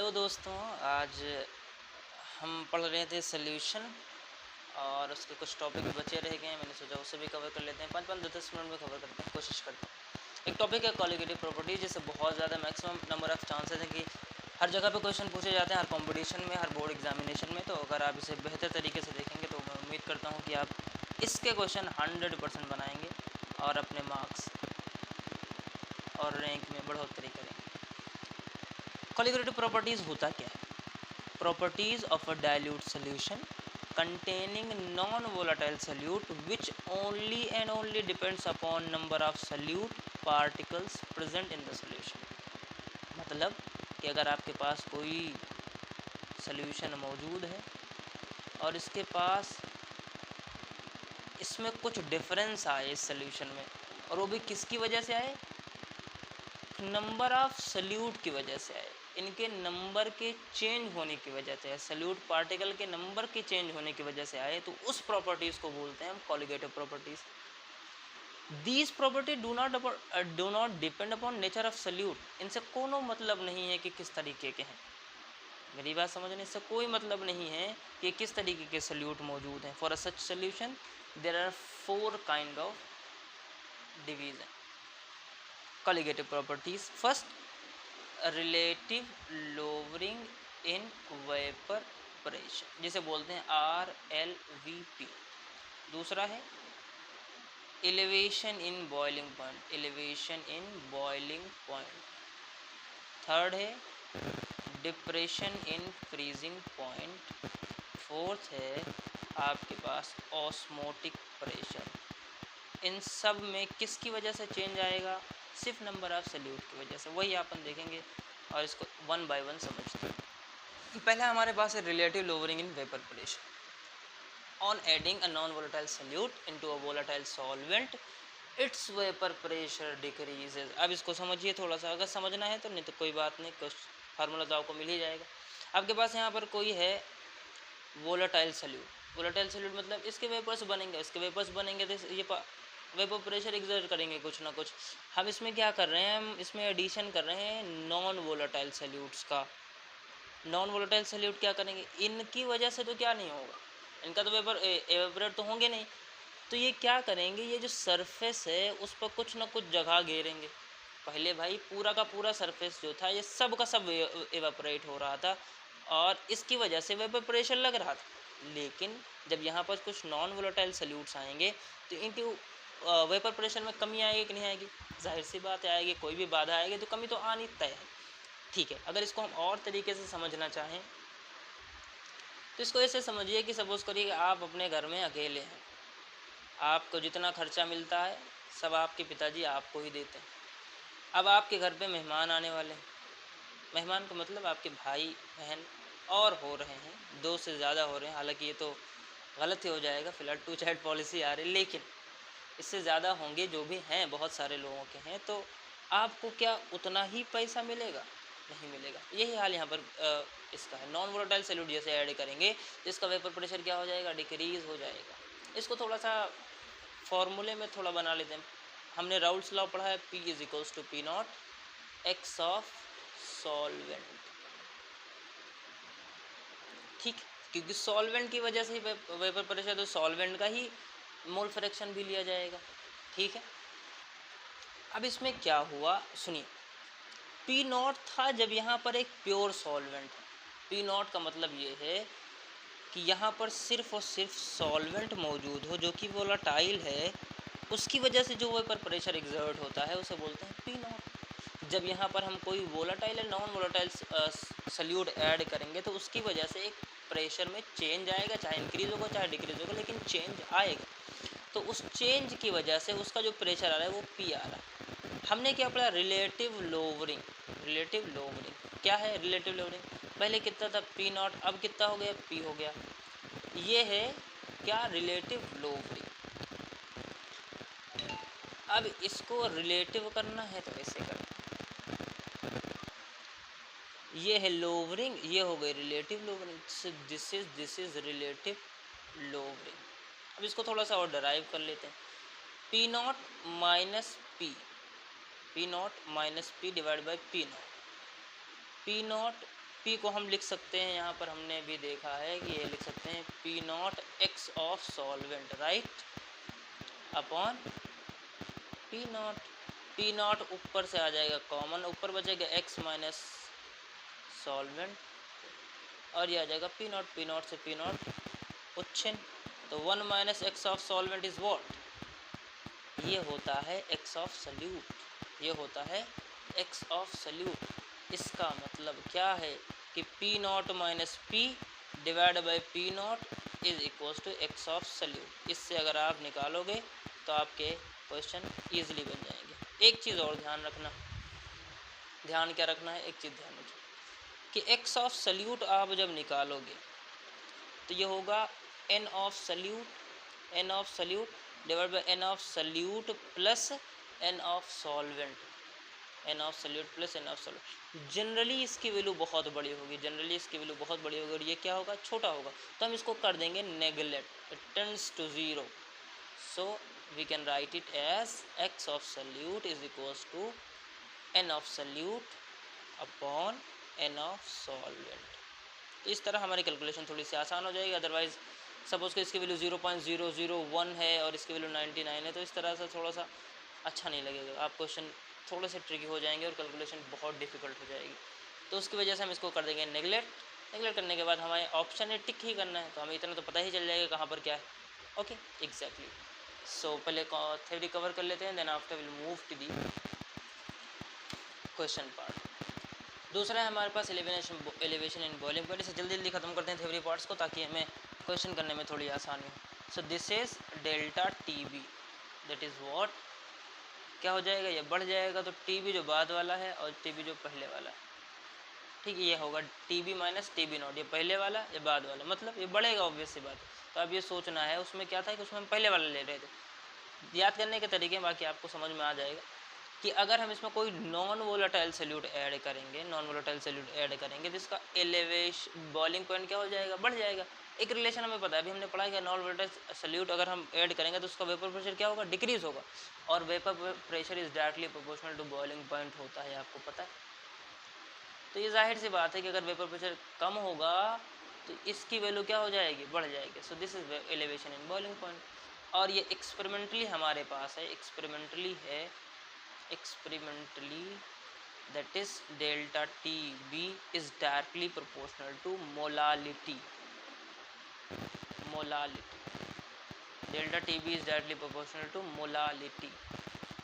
Hello दोस्तों। आज हम पढ़ रहे थे सॉल्यूशन और उसके कुछ टॉपिक बचे रह गए हैं। मैंने सोचा उसे भी कवर कर लेते हैं। 5-5 10 मिनट में कवर करते हैं, कोशिश करते हैं। एक टॉपिक है कॉलिगेटिव प्रॉपर्टी, जिससे बहुत ज़्यादा मैक्सिमम नंबर ऑफ चांसेस हैं कि हर जगह पे क्वेश्चन पूछे जाते हैं, हर कंपटीशन में, हर बोर्ड एग्जामिनेशन में। तो अगर आप इसे बेहतर तरीके से देखेंगे तो मैं उम्मीद करता हूँ कि आप इसके क्वेश्चन 100% बनाएंगे और अपने मार्क्स और रैंक में बढ़ोतरी करेंगे। कॉलिगेटिव प्रॉपर्टीज़ होता क्या है? Properties of a dilute solution containing non-volatile solute which only and only depends upon number of solute particles present in the solution। मतलब कि अगर आपके पास कोई सॉल्यूशन मौजूद है और इसके पास इसमें कुछ डिफरेंस आए इस सॉल्यूशन में, और वो भी किसकी वजह से आए? नंबर ऑफ सल्यूट की वजह से आए, इनके नंबर के चेंज होने की वजह से, सल्यूट पार्टिकल के नंबर के चेंज होने की वजह से आए, तो उस प्रॉपर्टीज़ को बोलते हैं हम colligative properties. These property do not depend upon nature of solute. इनसे कोनो मतलब नहीं है कि किस तरीके के हैं। मेरी बात समझने से कोई मतलब नहीं है कि किस तरीके के सल्यूट मौजूद हैं। For a such solution there are 4 kind of division colligative properties. First, relative lowering in vapour pressure, जिसे बोलते हैं RLVP। दूसरा है elevation in boiling point, elevation in boiling point. Third है depression in freezing point. Fourth है आपके पास osmotic pressure. इन सब में किसकी वजह से चेंज आएगा? सिर्फ नंबर ऑफ सल्यूट की वजह से। वही अपन देखेंगे और इसको वन बाय वन समझते हैं। पहला हमारे पास है relative lowering in vapour pressure. On adding a non volatile solute into a volatile solvent its vapour pressure decreases. अब इसको समझिए थोड़ा सा, अगर समझना है तो, नहीं तो कोई बात नहीं, कुछ फार्मूला तो आपको मिल ही जाएगा। आपके पास यहाँ पर कोई है वोलेटाइल सल्यूट। वोलेटाइल सल्यूट मतलब इसके वेपर्स बनेंगे, इसके वेपर्स बनेंगे तो ये वेपर प्रेशर एक्सर्ट करेंगे कुछ ना कुछ। हम इसमें क्या कर रहे हैं? हम इसमें एडिशन कर रहे हैं नॉन वोलेटाइल सल्यूट्स का। नॉन वोलेटाइल सल्यूट क्या करेंगे? इनकी वजह से तो क्या नहीं होगा, इनका तो वेपर एवेपोरेट तो होंगे नहीं। तो ये क्या करेंगे? ये जो सरफेस है उस पर कुछ ना कुछ जगह घेरेंगे। पहले भाई पूरा का पूरा सरफेस जो था ये सब का सब एवेपोरेट हो रहा था और इसकी वजह से वेपर प्रेशर लग रहा था। लेकिन जब यहाँ पर कुछ नॉन वोलेटाइल सल्यूट्स आएंगे तो इनकी वेपर प्रेशर में कमी आएगी कि नहीं आएगी? जाहिर सी बात आएगी, कोई भी बाधा आएगी तो कमी तो आनी तय है। ठीक है, अगर इसको हम और तरीके से समझना चाहें तो इसको ऐसे समझिए कि सपोज़ करिए आप अपने घर में अकेले हैं, आपको जितना खर्चा मिलता है सब आपके पिताजी आपको ही देते हैं। अब आपके घर पे मेहमान आने वाले हैं, मेहमान का मतलब आपके भाई बहन और हो रहे हैं, 2 से ज़्यादा हो रहे हैं। हालांकि ये तो गलत ही हो जाएगा, फ़िलहाल 2 चाइल्ड पॉलिसी आ रही है, लेकिन इससे ज़्यादा होंगे, जो भी हैं बहुत सारे लोगों के हैं। तो आपको क्या उतना ही पैसा मिलेगा? नहीं मिलेगा। यही हाल यहाँ पर इसका है। नॉन वोलेटाइल सॉल्यूट जैसे ऐड करेंगे तो इसका वेपर प्रेशर क्या हो जाएगा? डिक्रीज़ हो जाएगा। इसको थोड़ा सा फॉर्मूले में थोड़ा बना लेते हैं। हमने राउल्स लॉ पढ़ा है, P is equals to P not X of solvent. ठीक, क्योंकि सॉल्वेंट की वजह से ही वेपर प्रेशर, तो सॉल्वेंट का ही मोल फ्रैक्शन भी लिया जाएगा। ठीक है, अब इसमें क्या हुआ सुनिए। पी नॉट था जब यहाँ पर एक प्योर सॉल्वेंट है। पी नॉट का मतलब ये है कि यहाँ पर सिर्फ और सिर्फ सॉल्वेंट मौजूद हो जो कि वोलाटाइल है, उसकी वजह से जो वेपर प्रेशर एग्जर्ट होता है उसे बोलते हैं पी नॉट। जब यहाँ पर हम कोई वोलाटाइल या नॉन वोलाटाइल सल्यूट ऐड करेंगे तो उसकी वजह से एक प्रेशर में चेंज आएगा, चाहे इंक्रीज होगा चाहे डिक्रीज होगा, लेकिन चेंज आएगा। तो उस चेंज की वजह से उसका जो प्रेशर आ रहा है वो पी आ रहा है। हमने क्या पढ़ा? Relative lowering. रिलेटिव लोवरिंग क्या है? रिलेटिव लोवरिंग पहले कितना था? पी नॉट, अब कितना हो गया? पी हो गया। ये है क्या? Relative lowering. अब इसको रिलेटिव करना है तो ऐसे करना, ये है लोवरिंग, ये हो गई relative lowering. This is relative lowering. अब इसको थोड़ा सा और डराइव कर लेते हैं। P not minus P, P not minus P divide by P not. P not P को हम लिख सकते हैं, यहाँ पर हमने भी देखा है कि ये लिख सकते हैं P not X of solvent, right, upon P not. P not ऊपर से आ जाएगा कॉमन, ऊपर बचेगा x माइनस सॉल्वेंट, और ये आ जाएगा P नॉट, P नॉट से P नॉट उच्छिन्न, तो 1 minus x of solvent is what, ये होता है x ऑफ सल्यूट, ये होता है x ऑफ सल्यूट। इसका मतलब क्या है कि P not minus P divide by P not is equals to x of solute. इससे अगर आप निकालोगे तो आपके क्वेश्चन ईजिली बन जाएंगे। एक चीज़ और ध्यान रखना, ध्यान क्या रखना है, एक चीज़ ध्यान रखिए कि x ऑफ सल्यूट आप जब निकालोगे तो ये होगा n of salute, n of salute divide by n of salute plus n of solvent, n of salute plus n of solvent. Generally इसकी वैल्यू बहुत बड़ी होगी, जनरली इसकी वैल्यू बहुत बड़ी होगी, और ये क्या होगा, छोटा होगा, तो हम इसको कर देंगे neglect, it tends to zero, so we can write it as x of solute is equals to n of solute upon n of solvent. तो इस तरह हमारी कैलकुलेशन थोड़ी सी आसान हो जाएगी। अदरवाइज़ सपोज़ कि इसकी वैल्यू 0.001 है और इसकी वैल्यू 99 है, तो इस तरह से थोड़ा सा अच्छा नहीं लगेगा, आप क्वेश्चन थोड़े से ट्रिकी हो जाएंगे और कैलकुलेशन बहुत डिफिकल्ट हो जाएगी। तो उसकी वजह से हम इसको कर देंगे नेगलेक्ट। नेगलेक्ट करने के बाद हमारे ऑप्शन है टिक ही करना है, तो हमें इतना तो पता ही चल जाएगा कहाँ पर क्या है। Okay, exactly. सो पहले थ्योरी कवर कर लेते हैं, then after will move to the question part. दूसरा है हमारे पास एलिवेशन इन बॉइलिंग पॉइंट। इसे जल्दी जल्दी खत्म करते हैं थ्योरी पार्ट्स को, ताकि हमें क्वेश्चन करने में थोड़ी आसानी हो। So this is delta T B, that is what, क्या हो जाएगा, ये बढ़ जाएगा, तो टी बी जो बाद वाला है और टी बी जो पहले वाला है, ठीक है, ये होगा T B minus T B not, ये पहले वाला ये बाद वाला, मतलब ये बढ़ेगा, ऑब्वियस सी बात है। तो अब ये सोचना है, उसमें क्या था कि उसमें हम पहले वाला ले रहे थे, याद करने के तरीके बाकी आपको समझ में आ जाएगा कि अगर हम इसमें कोई नॉन वोलेटाइल सॉल्यूट ऐड करेंगे, नॉन वोलेटाइल सॉल्यूट ऐड करेंगे, तो इसका एलिवेशन बॉइलिंग पॉइंट क्या हो जाएगा, बढ़ जाएगा। एक रिलेशन हमें पता है, अभी हमने पढ़ा है कि नॉन वोलेटाइल सॉल्यूट अगर हम ऐड करेंगे तो उसका वेपर प्रेशर क्या होगा, डिक्रीज होगा, और vapour pressure is directly proportional to boiling point होता है, आपको पता है। तो ये जाहिर सी बात है कि अगर वेपर प्रेशर कम होगा तो इसकी वैल्यू क्या हो जाएगी, बढ़ जाएगी। सो this is elevation in boiling point, और ये एक्सपेरिमेंटली हमारे पास है, एक्सपेरिमेंटली है, experimentally that is delta TB is directly proportional to molality, molality, delta TB is directly proportional to molality।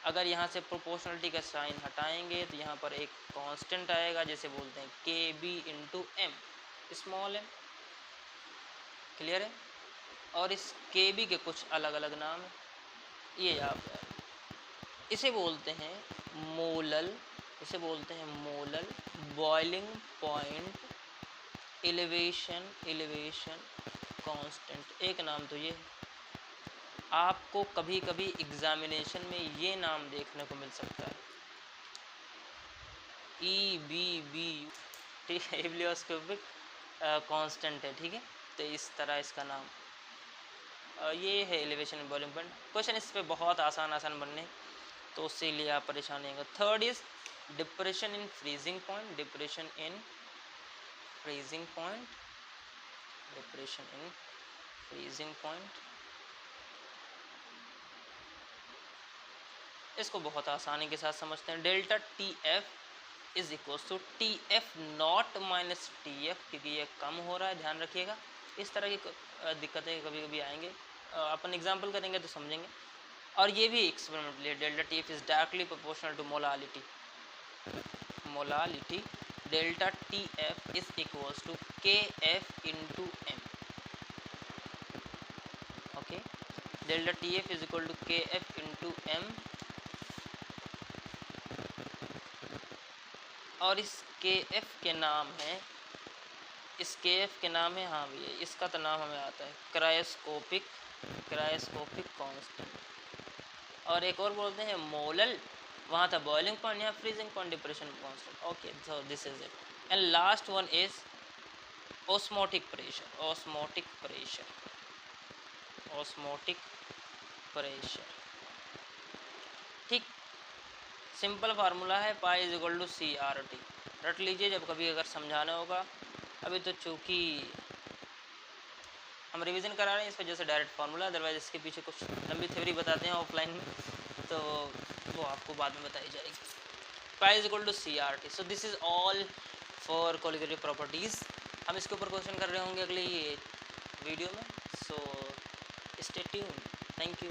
अगर यहाँ से प्रोपोर्शनलिटी का साइन हटाएंगे तो यहाँ पर एक कांस्टेंट आएगा जिसे बोलते हैं KB into M, small M, clear है। और इस KB के कुछ अलग अलग नाम है, ये आप इसे बोलते हैं मोलल, इसे बोलते हैं molal boiling point elevation, elevation constant, एक नाम तो ये। आपको कभी कभी एग्जामिनेशन में ये नाम देखने को मिल सकता है, EBB, ठीक है, एबिलियोस्कोपिक कांस्टेंट है, ठीक है। तो इस तरह इसका नाम ये है एलिवेशन बॉइलिंग पॉइंट। क्वेश्चन इस पर बहुत आसान आसान बनने, तो उससे लिए आप परेशान नहीं होंगे। Third is depression in freezing point, depression in freezing point, depression in freezing point. इसको बहुत आसानी के साथ समझते हैं। Delta T F is equal to T F not minus T F, क्योंकि ये कम हो रहा है, ध्यान रखिएगा। इस तरह की दिक्कतें कभी कभी आएंगे, अपन एग्जाम्पल करेंगे तो समझेंगे। और ये भी experimentally, delta T F is directly proportional to molality, molality delta T F is equals to K F into M, okay. Delta T F is equal to K F into M, और इस के F के नाम है, इस के F के नाम है, हाँ भैया इसका तो नाम हमें आता है क्रायोस्कोपिक, क्रायोस्कोपिक कांस्टेंट। और एक और बोलते हैं मोलल, वहाँ था बॉइलिंग पॉइंट, यहाँ freezing point, depression constant, okay. So this is it. And last one is osmotic pressure, osmotic pressure, osmotic pressure, ठीक। सिंपल फार्मूला है pi is equal to CRT, रट लीजिए जब कभी अगर समझाना होगा। अभी तो चूँकि हम रिवीजन करा रहे हैं इस वजह से डायरेक्ट फार्मूला, अदरवाइज इसके पीछे कुछ लंबी थ्योरी बताते हैं ऑफलाइन में, तो वो आपको बाद में बताई जाएगी। Pi is equal to CRT। So this is all for colligative properties. हम इसके ऊपर क्वेश्चन कर रहे होंगे अगली वीडियो में, so stay tuned. Thank you.